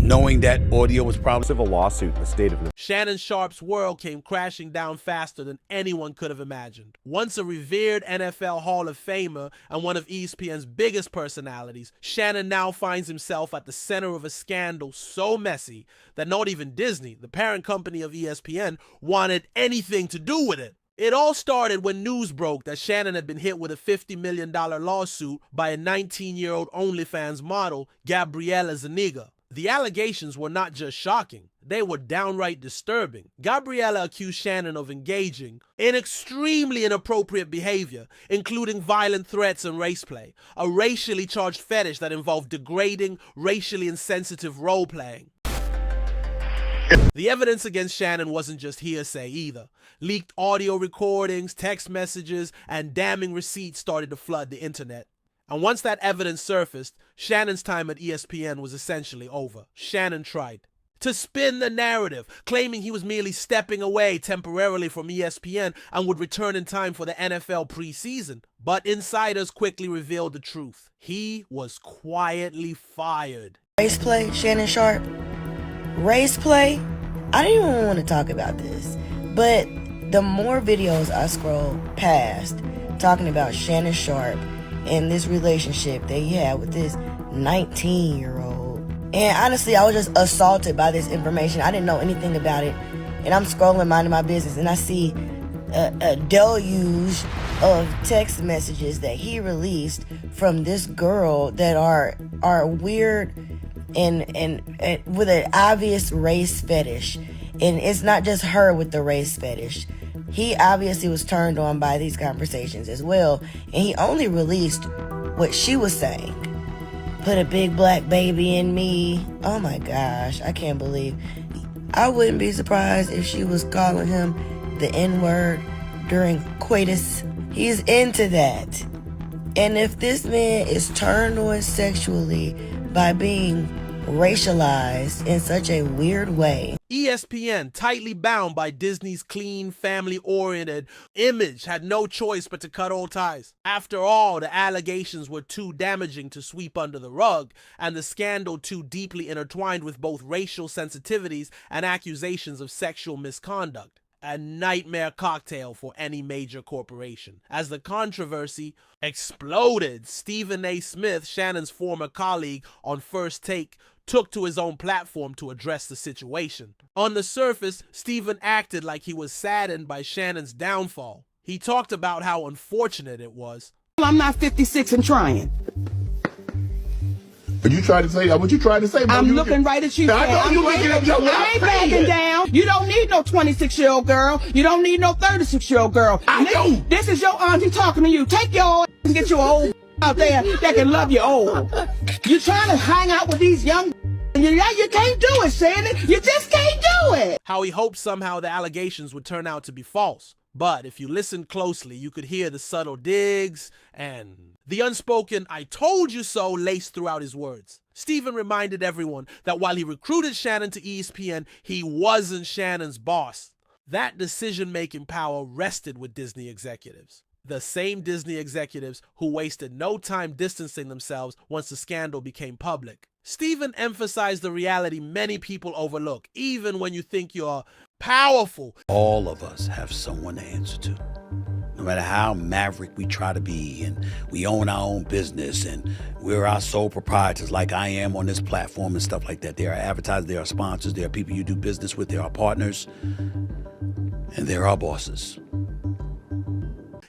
knowing that audio was probably civil lawsuit in the state of New York. Shannon Sharpe's world came crashing down faster than anyone could have imagined. Once a revered NFL Hall of Famer and one of ESPN's biggest personalities, Shannon now finds himself at the center of a scandal so messy that not even Disney, the parent company of ESPN, wanted anything to do with it. It all started when news broke that Shannon had been hit with a $50 million lawsuit by a 19-year-old OnlyFans model, Gabriella Zuniga. The allegations were not just shocking, they were downright disturbing. Gabriella accused Shannon of engaging in extremely inappropriate behavior, including violent threats and race play, a racially charged fetish that involved degrading, racially insensitive role-playing. The evidence against Shannon wasn't just hearsay either. Leaked audio recordings, text messages, and damning receipts started to flood the internet. And once that evidence surfaced, Shannon's time at ESPN was essentially over. Shannon tried to spin the narrative, claiming he was merely stepping away temporarily from ESPN and would return in time for the NFL preseason. But insiders quickly revealed the truth. He was quietly fired. Race play, Shannon Sharpe. Race play? I don't even want to talk about this. But the more videos I scroll past talking about Shannon Sharpe and this relationship that he had with this 19-year-old. And honestly, I was just assaulted by this information. I didn't know anything about it. And I'm scrolling, minding my business, and I see a deluge of text messages that he released from this girl that are weird and with an obvious race fetish. And it's not just her with the race fetish. He obviously was turned on by these conversations as well, and he only released what she was saying. Put a big black baby in me. Oh my gosh, I can't believe. I wouldn't be surprised if she was calling him the N-word during coitus. He's into that. And if this man is turned on sexually by being racialized in such a weird way. ESPN, tightly bound by Disney's clean, family-oriented image, had no choice but to cut all ties. After all, the allegations were too damaging to sweep under the rug, and the scandal too deeply intertwined with both racial sensitivities and accusations of sexual misconduct. A nightmare cocktail for any major corporation. As the controversy exploded, Stephen A. Smith, Shannon's former colleague on First Take, took to his own platform to address the situation. On the surface, Stephen acted like he was saddened by Shannon's downfall. He talked about how unfortunate it was. I'm not 56 and trying. But you tried to say what you tried to say. I'm looking right at you. I ain't backing down. You don't need no 26-year-old girl. You don't need no 36-year-old girl. I do. This is your auntie talking to you. Take your ass and get you an old out there that can love you old. You trying to hang out with these young you can't do it, Shannon. You just can't do it. How he hoped somehow the allegations would turn out to be false. But if you listen closely, you could hear the subtle digs and the unspoken "I told you so" laced throughout his words. Stephen reminded everyone that while he recruited Shannon to ESPN, he wasn't Shannon's boss. That decision-making power rested with Disney executives. The same Disney executives who wasted no time distancing themselves once the scandal became public. Stephen emphasized the reality many people overlook, even when you think you're powerful. all of us have someone to answer to. No matter how maverick we try to be, and we own our own business, and we're our sole proprietors like I am on this platform and stuff like that. There are advertisers, there are sponsors, there are people you do business with, there are partners, and there are bosses.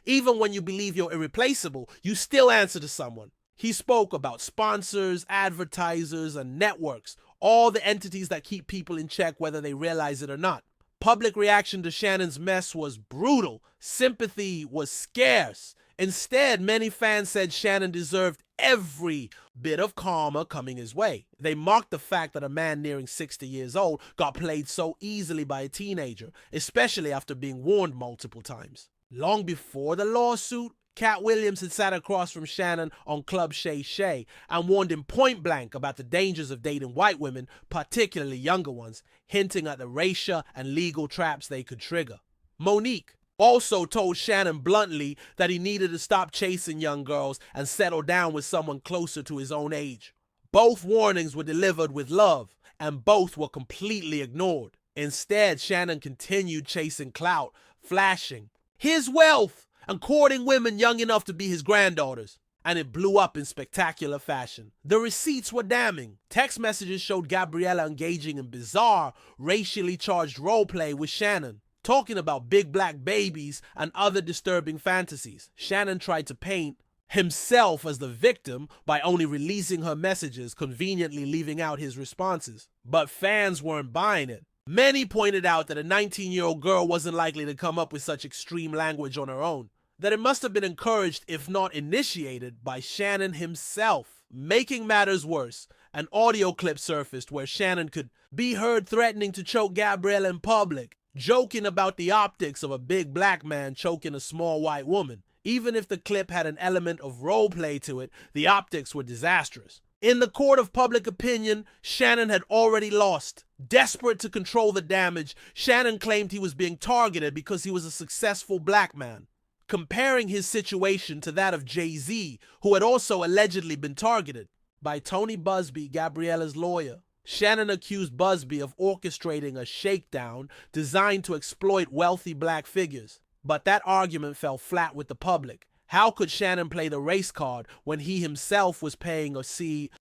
Even when you believe you're irreplaceable, you still answer to someone. He spoke about sponsors, advertisers, and networks, all the entities that keep people in check whether they realize it or not. Public reaction to Shannon's mess was brutal. Sympathy was scarce. Instead, many fans said Shannon deserved every bit of karma coming his way. They mocked the fact that a man nearing 60 years old got played so easily by a teenager, especially after being warned multiple times. Long before the lawsuit, Cat Williams had sat across from Shannon on Club Shay Shay and warned him point blank about the dangers of dating white women, particularly younger ones, hinting at the racial and legal traps they could trigger. Monique also told Shannon bluntly that he needed to stop chasing young girls and settle down with someone closer to his own age. Both warnings were delivered with love, and both were completely ignored. Instead, Shannon continued chasing clout, flashing his wealth and courting women young enough to be his granddaughters. And it blew up in spectacular fashion. The receipts were damning. Text messages showed Gabriella engaging in bizarre, racially charged roleplay with Shannon, talking about big black babies and other disturbing fantasies. Shannon tried to paint himself as the victim by only releasing her messages, conveniently leaving out his responses. But fans weren't buying it. Many pointed out that a 19-year-old girl wasn't likely to come up with such extreme language on her own, that it must have been encouraged, if not initiated, by Shannon himself. Making matters worse, an audio clip surfaced where Shannon could be heard threatening to choke Gabriella in public, joking about the optics of a big black man choking a small white woman. Even if the clip had an element of roleplay to it, the optics were disastrous. In the court of public opinion, Shannon had already lost. Desperate to control the damage, Shannon claimed he was being targeted because he was a successful black man, comparing his situation to that of Jay-Z, who had also allegedly been targeted by Tony Busby, Gabriella's lawyer. Shannon accused Busby of orchestrating a shakedown designed to exploit wealthy black figures. But that argument fell flat with the public. How could Shannon play the race card when he himself was paying a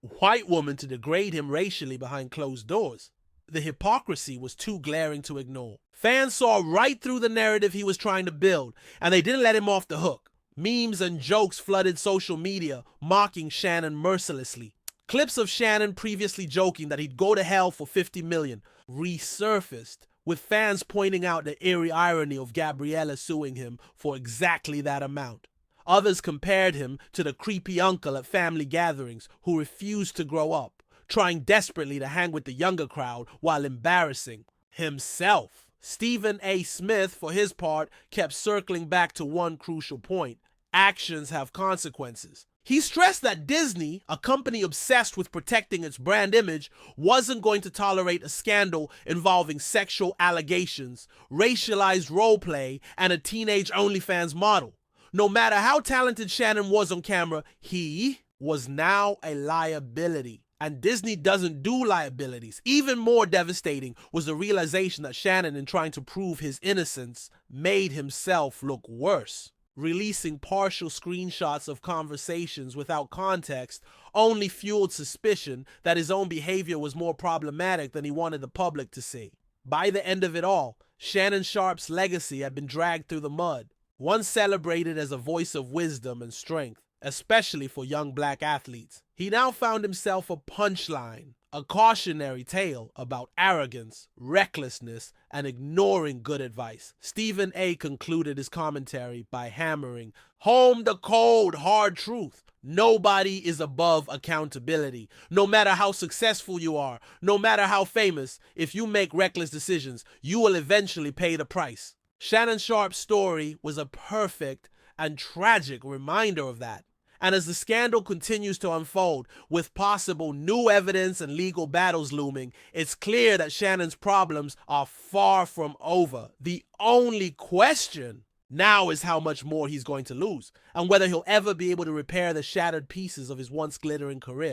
white woman to degrade him racially behind closed doors? The hypocrisy was too glaring to ignore. Fans saw right through the narrative he was trying to build, and they didn't let him off the hook. Memes and jokes flooded social media, mocking Shannon mercilessly. Clips of Shannon previously joking that he'd go to hell for $50 million resurfaced, with fans pointing out the eerie irony of Gabriella suing him for exactly that amount. Others compared him to the creepy uncle at family gatherings who refused to grow up, trying desperately to hang with the younger crowd while embarrassing himself. Stephen A. Smith, for his part, kept circling back to one crucial point: actions have consequences. He stressed that Disney, a company obsessed with protecting its brand image, wasn't going to tolerate a scandal involving sexual allegations, racialized roleplay, and a teenage OnlyFans model. No matter how talented Shannon was on camera, he was now a liability. And Disney doesn't do liabilities. Even more devastating was the realization that Shannon, in trying to prove his innocence, made himself look worse. Releasing partial screenshots of conversations without context only fueled suspicion that his own behavior was more problematic than he wanted the public to see. By the end of it all, Shannon Sharpe's legacy had been dragged through the mud, once celebrated as a voice of wisdom and strength, especially for young black athletes. He now found himself a punchline, a cautionary tale about arrogance, recklessness, and ignoring good advice. Stephen A. concluded his commentary by hammering home the cold, hard truth. Nobody is above accountability. No matter how successful you are, no matter how famous, if you make reckless decisions, you will eventually pay the price. Shannon Sharpe's story was a perfect and tragic reminder of that. And as the scandal continues to unfold, with possible new evidence and legal battles looming, it's clear that Shannon's problems are far from over. The only question now is how much more he's going to lose, and whether he'll ever be able to repair the shattered pieces of his once glittering career.